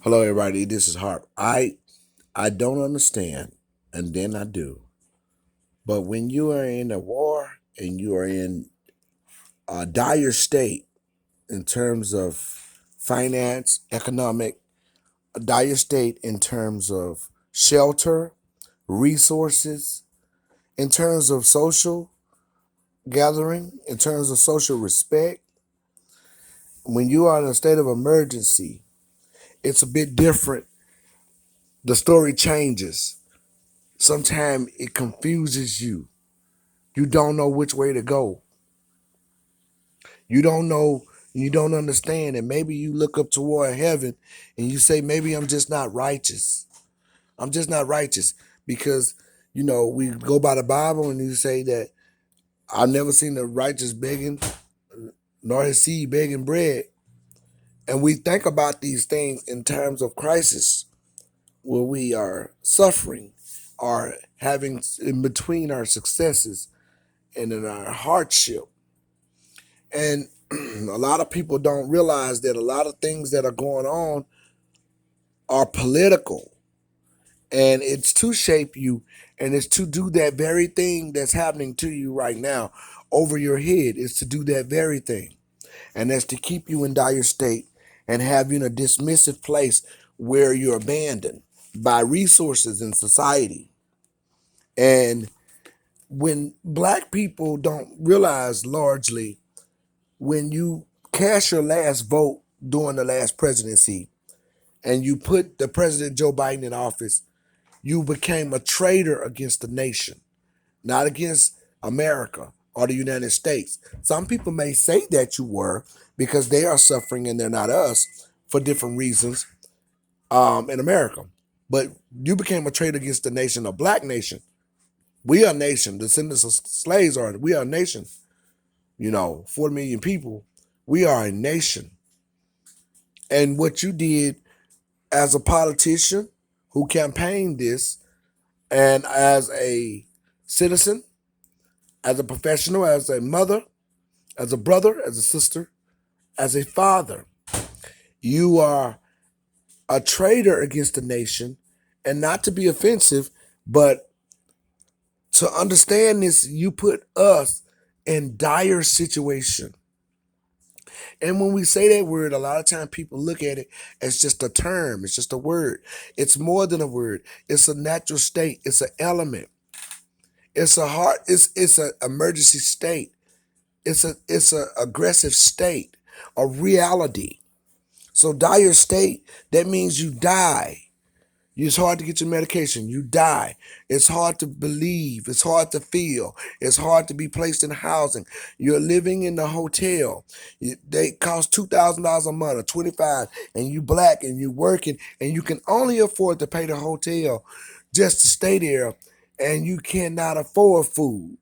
Hello, everybody. This is Harp. I don't understand, and then I do. But when you are in a war and you are in a dire state in terms of finance, economic, a dire state in terms of shelter, resources, in terms of social gathering, in terms of social respect, when you are in a state of emergency, it's a bit different. The story changes. Sometimes it confuses you. You don't know which way to go. You don't know, you don't understand. And maybe you look up toward heaven and you say, maybe I'm just not righteous. I'm just not righteous because, we go by the Bible and you say that I've never seen the righteous begging, nor his seed begging bread. And we think about these things in terms of crisis where we are suffering or having in between our successes and in our hardship. And a lot of people don't realize that a lot of things that are going on are political, and it's to shape you, and it's to do that very thing that's happening to you right now over your head. Is to do that very thing, and that's to keep you in dire state and have you in a dismissive place where you're abandoned by resources in society. And when black people don't realize largely, when you cast your last vote during the last presidency and you put the President Joe Biden in office, you became a traitor against the nation, not against America or the United States. Some people may say that you were because they are suffering and they're not us for different reasons in America. But you became a traitor against the nation, a black nation. We are a nation. Descendants of slaves are. We are a nation. 40 million people. We are a nation. And what you did as a politician who campaigned this, and as a citizen, as a professional, as a mother, as a brother, as a sister, as a father, you are a traitor against the nation. And not to be offensive, but to understand this, you put us in dire situation. And when we say that word, a lot of times people look at it as just a term. It's just a word. It's more than a word. It's a natural state. It's an element. It's a heart. It's an emergency state. It's a aggressive state, a reality. So dire state, that means you die. It's hard to get your medication. You die. It's hard to believe. It's hard to feel. It's hard to be placed in housing. You're living in the hotel. They cost $2,000 a month or 25, and you black and you working, and you can only afford to pay the hotel just to stay there, and you cannot afford food.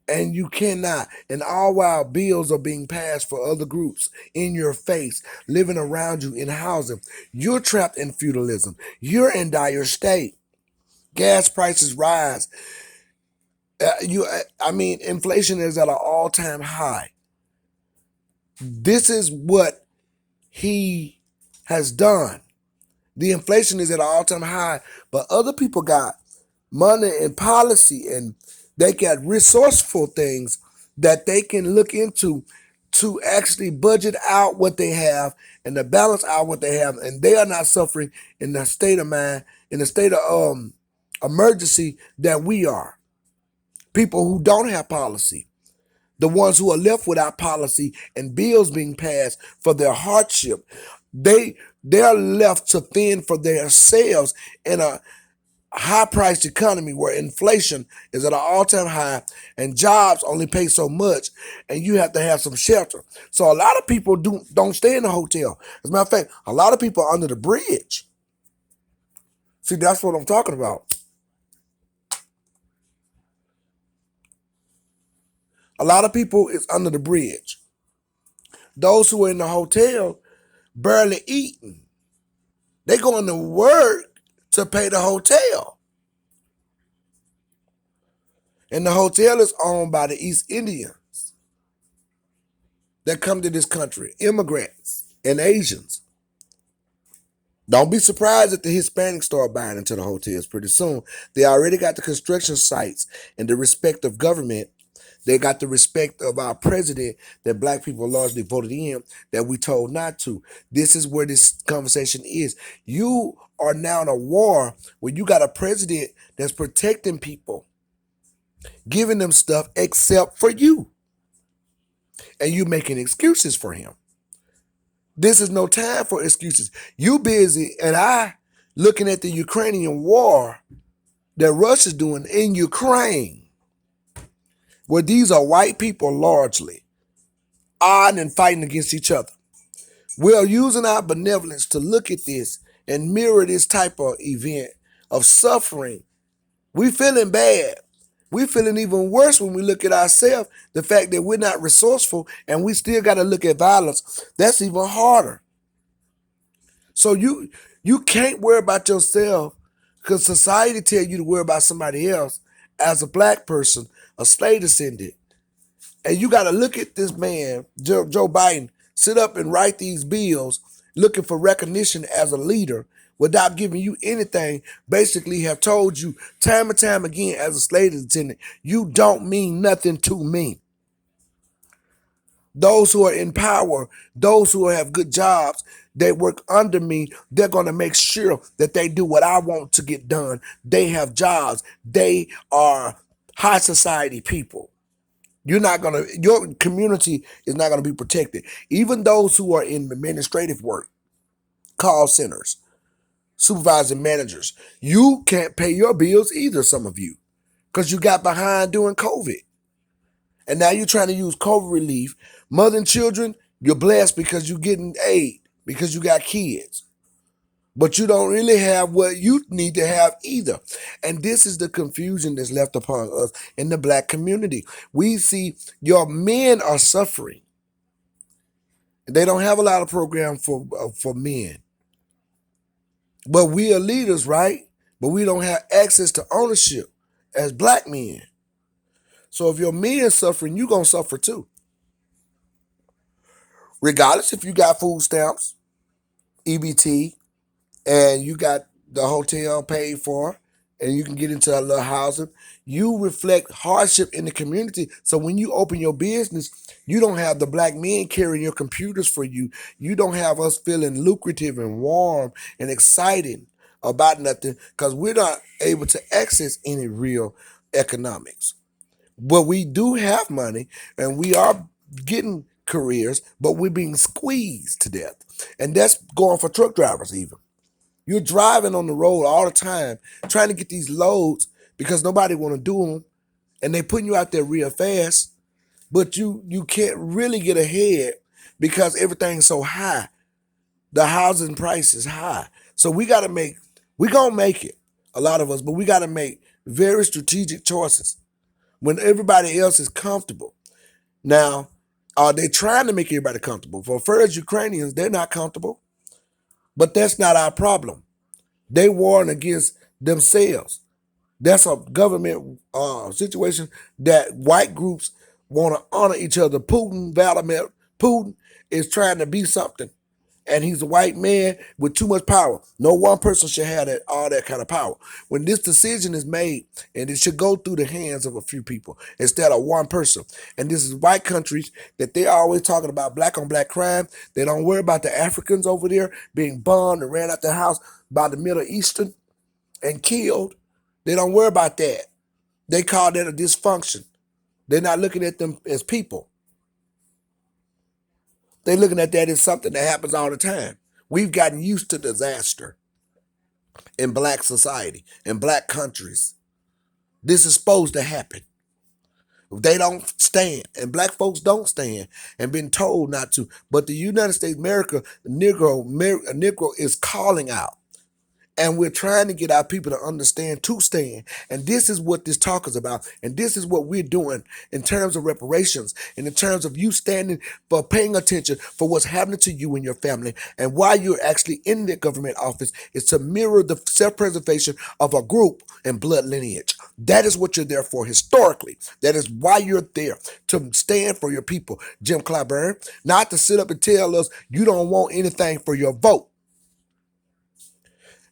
And you cannot, and all while bills are being passed for other groups in your face, living around you in housing. You're trapped in feudalism. You're in dire state. Gas prices rise. Inflation is at an all-time high. This is what he has done. The inflation is at an all-time high, but other people got money and policy, and they got resourceful things that they can look into to actually budget out what they have and to balance out what they have, and they are not suffering in the state of mind, in the state of emergency that we are. People who don't have policy, the ones who are left without policy and bills being passed for their hardship, they're left to fend for themselves in a high-priced economy where inflation is at an all-time high and jobs only pay so much, and you have to have some shelter. So a lot of people don't stay in the hotel. As a matter of fact, a lot of people are under the bridge. See, that's what I'm talking about. A lot of people is under the bridge. Those who are in the hotel barely eating. They going to work to pay the hotel. And the hotel is owned by the East Indians that come to this country, immigrants and Asians. Don't be surprised if the Hispanics start buying into the hotels pretty soon. They already got the construction sites and the respect of government. They got the respect of our president that black people largely voted in that we told not to. This is where this conversation is. You are now in a war where you got a president that's protecting people, giving them stuff except for you. And you making excuses for him. This is no time for excuses. You busy and I looking at the Ukrainian war that Russia's doing in Ukraine, where these are white people largely, odd and fighting against each other. We are using our benevolence to look at this and mirror this type of event of suffering. We feeling bad. We feeling even worse when we look at ourselves. The fact that we're not resourceful and we still got to look at violence. That's even harder. So you can't worry about yourself because society tell you to worry about somebody else as a black person, a slave descendant. And you got to look at this man, Joe Biden, sit up and write these bills looking for recognition as a leader without giving you anything, basically have told you time and time again as a slave descendant, you don't mean nothing to me. Those who are in power, those who have good jobs, they work under me, they're going to make sure that they do what I want to get done. They have jobs. They are high society people. Your community is not going to be protected. Even those who are in administrative work, call centers, supervising managers, you can't pay your bills either, some of you, because you got behind during COVID. And now you're trying to use COVID relief. Mother and children, you're blessed because you're getting aid, because you got kids. But you don't really have what you need to have either. And this is the confusion that's left upon us in the black community. We see your men are suffering. They don't have a lot of programs for men. But we are leaders, right? But we don't have access to ownership as black men. So if your men suffering, you're going to suffer too. Regardless if you got food stamps, EBT, and you got the hotel paid for, and you can get into a little housing, you reflect hardship in the community. So when you open your business, you don't have the black men carrying your computers for you. You don't have us feeling lucrative and warm and excited about nothing because we're not able to access any real economics. But we do have money and we are getting careers, but we're being squeezed to death. And that's going for truck drivers even. You're driving on the road all the time, trying to get these loads because nobody want to do them, and they putting you out there real fast, but you can't really get ahead because everything's so high. The housing price is high. So we're going to make it, a lot of us, but we got to make very strategic choices when everybody else is comfortable. Now, are they trying to make everybody comfortable? For first, Ukrainians, they're not comfortable, but that's not our problem. They warring against themselves. That's a government situation that white groups want to honor each other. Vladimir Putin is trying to be something, and he's a white man with too much power. No one person should have all that kind of power. When this decision is made, and it should go through the hands of a few people instead of one person. And this is white countries that they're always talking about black on black crime. They don't worry about the Africans over there being bombed and ran out the house by the Middle Eastern and killed. They don't worry about that. They call that a dysfunction. They're not looking at them as people. They're looking at that as something that happens all the time. We've gotten used to disaster in black society, in black countries. This is supposed to happen. They don't stand, and black folks don't stand, and been told not to. But the United States, America, Negro is calling out. And we're trying to get our people to understand to stand. And this is what this talk is about. And this is what we're doing in terms of reparations and in terms of you standing for paying attention for what's happening to you and your family. And why you're actually in the government office is to mirror the self-preservation of a group and blood lineage. That is what you're there for historically. That is why you're there, to stand for your people, Jim Clyburn, not to sit up and tell us you don't want anything for your vote.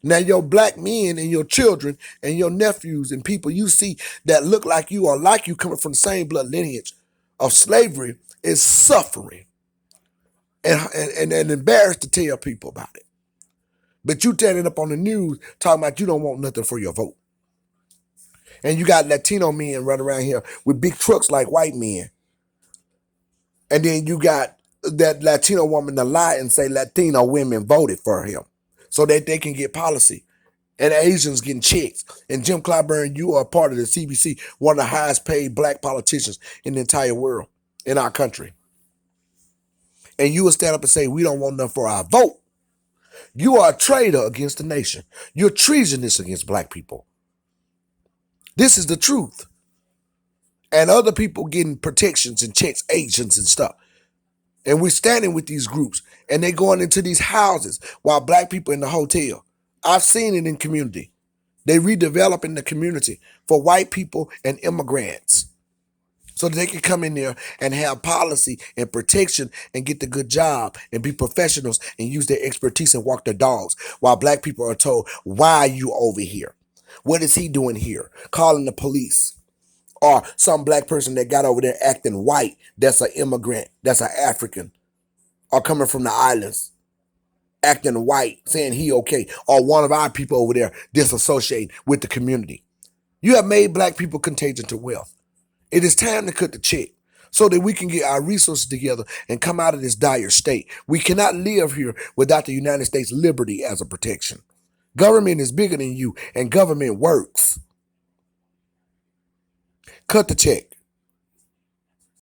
Now your black men and your children and your nephews and people you see that look like you or like you coming from the same blood lineage of slavery is suffering and embarrassed to tell people about it. But you turning up on the news talking about you don't want nothing for your vote. And you got Latino men running around here with big trucks like white men. And then you got that Latino woman to lie and say Latino women voted for him so that they can get policy. And Asians getting checks. And Jim Clyburn, you are part of the CBC, one of the highest paid black politicians in the entire world, in our country. And you will stand up and say, we don't want nothing for our vote. You are a traitor against the nation. You're treasonous against black people. This is the truth. And other people getting protections and checks, agents and stuff. And we're standing with these groups and they going into these houses while black people in the hotel. I've seen it in community. They redeveloping the community for white people and immigrants so that they can come in there and have policy and protection and get the good job and be professionals and use their expertise and walk their dogs while black people are told, why are you over here? What is he doing here? Calling the police. Or some black person that got over there acting white, that's an immigrant, that's an African, or coming from the islands, acting white, saying he okay, or one of our people over there disassociating with the community. You have made black people contagion to wealth. It is time to cut the check so that we can get our resources together and come out of this dire state. We cannot live here without the United States liberty as a protection. Government is bigger than you, and government works. Cut the check.